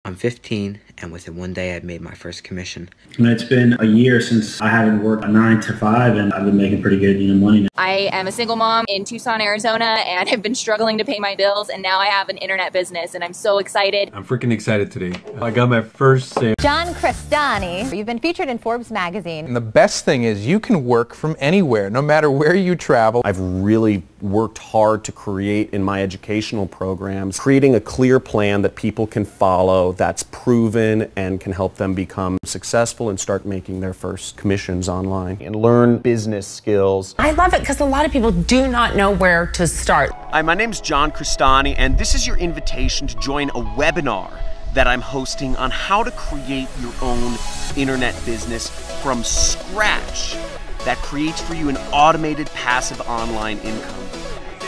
I'm 15, and within one day, I'd made my first commission. And it's been a year since I haven't worked a 9 to 5, and I've been making pretty good, money now. I am a single mom in Tucson, Arizona, and have been struggling to pay my bills, and now I have an internet business, and I'm so excited. I'm freaking excited today. I got my first sale. John Crestani, you've been featured in Forbes magazine. And the best thing is you can work from anywhere, no matter where you travel. I've really worked hard to create in my educational programs, creating a clear plan that people can follow, that's proven and can help them become successful and start making their first commissions online and learn business skills. I love it because a lot of people do not know where to start. Hi, my name's John Crestani, and this is your invitation to join a webinar that I'm hosting on how to create your own internet business from scratch that creates for you an automated passive online income.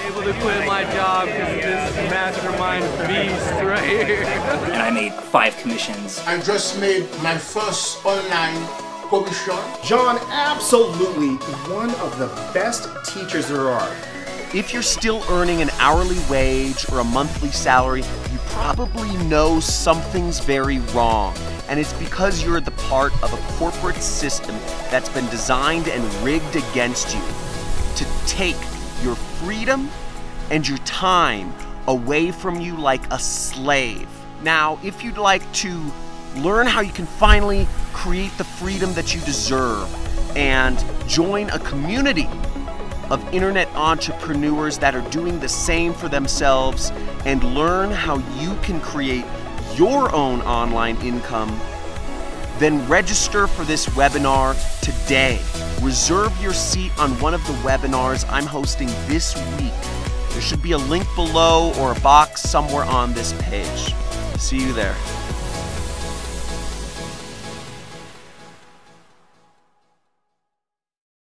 Able to quit my job because of this mastermind beast right here. And I made 5 commissions. I just made my first online commission. John, absolutely one of the best teachers there are. If you're still earning an hourly wage or a monthly salary, you probably know something's very wrong. And it's because you're the part of a corporate system that's been designed and rigged against you to take your freedom and your time away from you like a slave. Now, if you'd like to learn how you can finally create the freedom that you deserve and join a community of internet entrepreneurs that are doing the same for themselves and learn how you can create your own online income, then register for this webinar today. Reserve your seat on one of the webinars I'm hosting this week. There should be a link below or a box somewhere on this page. See you there.